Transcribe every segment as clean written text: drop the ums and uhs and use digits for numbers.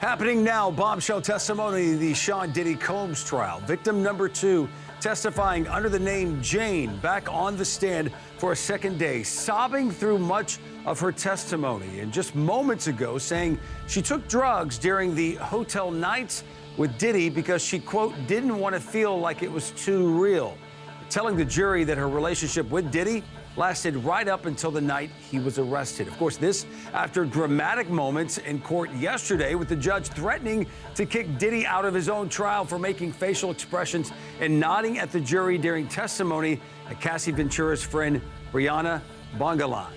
Happening now, bombshell testimony, the Sean Diddy Combs trial. Victim number 2 testifying under the name Jane, back on the stand for a second day, sobbing through much of her testimony. And just moments ago saying she took drugs during the hotel nights with Diddy because she, quote, didn't want to feel like it was too real. Telling the jury that her relationship with Diddy lasted right up until the night he was arrested. Of course, this after dramatic moments in court yesterday with the judge threatening to kick Diddy out of his own trial for making facial expressions and nodding at the jury during testimony at Cassie Ventura's friend Bryana Bongolan.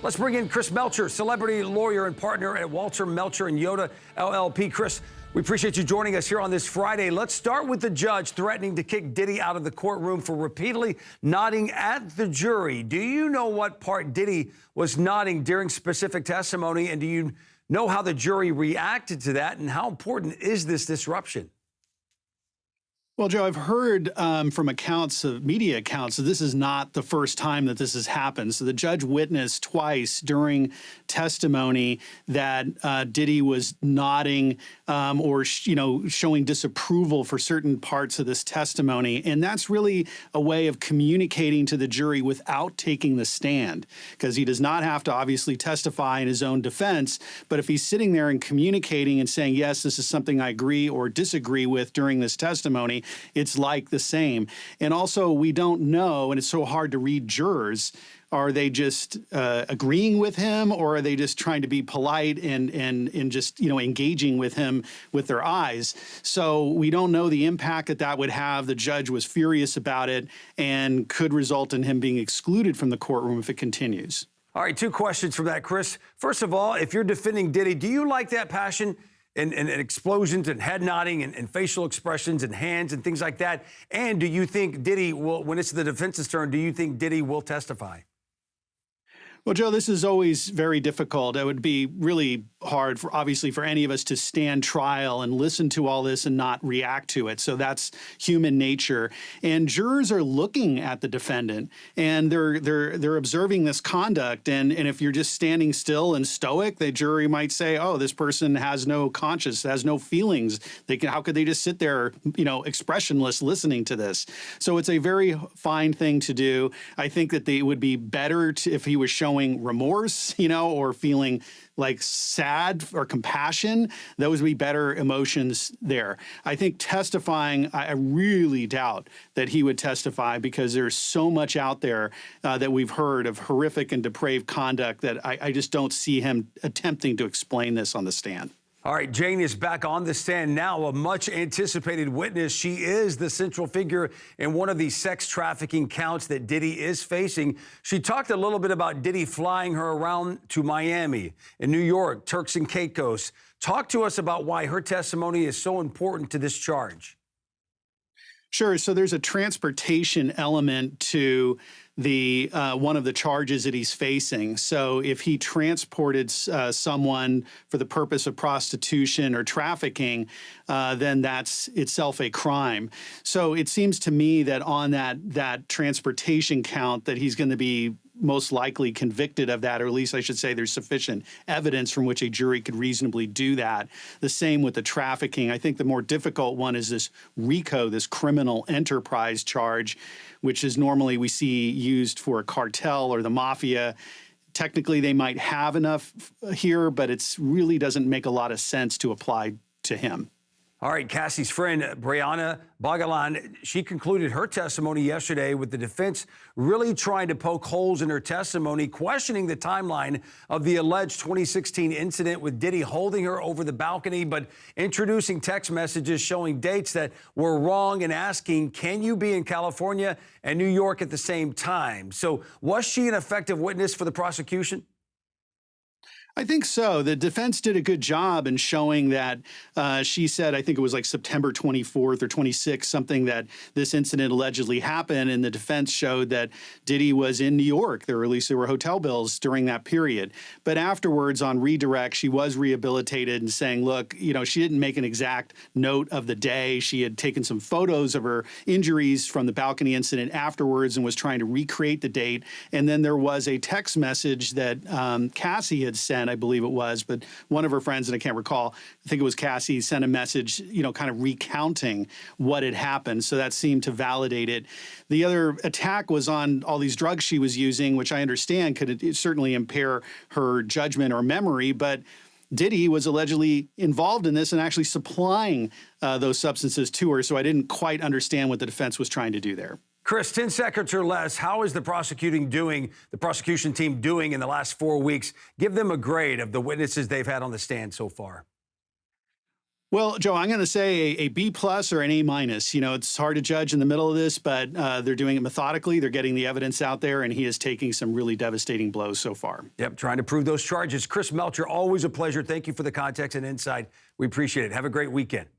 Let's bring in Chris Melcher, celebrity lawyer and partner at Walzer Melcher Yoda LLP. Chris, we appreciate you joining us here on this Friday. Let's start with the judge threatening to kick Diddy out of the courtroom for repeatedly nodding at the jury. Do you know what part Diddy was nodding during specific testimony, and do you know how the jury reacted to that, and how important is this disruption? Well, Joe, I've heard from media accounts, that this is not the first time that this has happened. So the judge witnessed twice during testimony that Diddy was nodding or showing disapproval for certain parts of this testimony. And that's really a way of communicating to the jury without taking the stand, because he does not have to obviously testify in his own defense. But if he's sitting there and communicating and saying, yes, this is something I agree or disagree with during this testimony, it's like the same. And also, we don't know, and it's so hard to read jurors. Are they just agreeing with him, or are they just trying to be polite and just engaging with him with their eyes? So we don't know the impact that would have. The judge was furious about it and could result in him being excluded from the courtroom if it continues. All right, 2 questions from that, Chris. First of all, if you're defending Diddy, do you like that passion and explosions and head nodding and facial expressions and hands and things like that? And do you think Diddy will, when it's the defense's turn, do you think Diddy will testify? Well, Joe, this is always very difficult. It would be really hard, obviously, for any of us to stand trial and listen to all this and not react to it. So that's human nature. And jurors are looking at the defendant, and they're observing this conduct. And if you're just standing still and stoic, the jury might say, "Oh, this person has no conscience, has no feelings. How could they just sit there, expressionless, listening to this?" So it's a very fine thing to do. I think that it would be better if he was showing remorse, or feeling like sad or compassion. Those would be better emotions there. I think testifying, I really doubt that he would testify, because there's so much out there that we've heard of horrific and depraved conduct that I just don't see him attempting to explain this on the stand. All right, Jane is back on the stand now, a much-anticipated witness. She is the central figure in one of the sex trafficking counts that Diddy is facing. She talked a little bit about Diddy flying her around to Miami and New York, Turks and Caicos. Talk to us about why her testimony is so important to this charge. Sure. So there's a transportation element to the one of the charges that he's facing. So if he transported someone for the purpose of prostitution or trafficking, then that's itself a crime. So it seems to me that on that transportation count that he's going to be most likely convicted of that, or at least I should say there's sufficient evidence from which a jury could reasonably do that. The same with the trafficking. I think the more difficult one is this RICO, this criminal enterprise charge, which is normally we see used for a cartel or the mafia. Technically, they might have enough here, but it really doesn't make a lot of sense to apply to him. All right, Cassie's friend, Bryana Bongolan, she concluded her testimony yesterday with the defense really trying to poke holes in her testimony, questioning the timeline of the alleged 2016 incident with Diddy holding her over the balcony, but introducing text messages showing dates that were wrong and asking, can you be in California and New York at the same time? So was she an effective witness for the prosecution? I think so. The defense did a good job in showing that she said, I think it was like September 24th or 26th, something that this incident allegedly happened. And the defense showed that Diddy was in New York. There were hotel bills during that period. But afterwards, on redirect, she was rehabilitated and saying, look, she didn't make an exact note of the day. She had taken some photos of her injuries from the balcony incident afterwards and was trying to recreate the date. And then there was a text message that Cassie had sent friend, I believe it was, but one of her friends, and I can't recall, I think it was Cassie, sent a message, kind of recounting what had happened. So that seemed to validate it. The other attack was on all these drugs she was using, which I understand could certainly impair her judgment or memory, but Diddy was allegedly involved in this and actually supplying those substances to her. So I didn't quite understand what the defense was trying to do there. Chris, 10 seconds or less, how is the prosecution team doing in the last 4 weeks? Give them a grade of the witnesses they've had on the stand so far. Well, Joe, I'm going to say a B+ or an A-. It's hard to judge in the middle of this, but they're doing it methodically. They're getting the evidence out there, and he is taking some really devastating blows so far. Yep, trying to prove those charges. Chris Melcher, always a pleasure. Thank you for the context and insight. We appreciate it. Have a great weekend.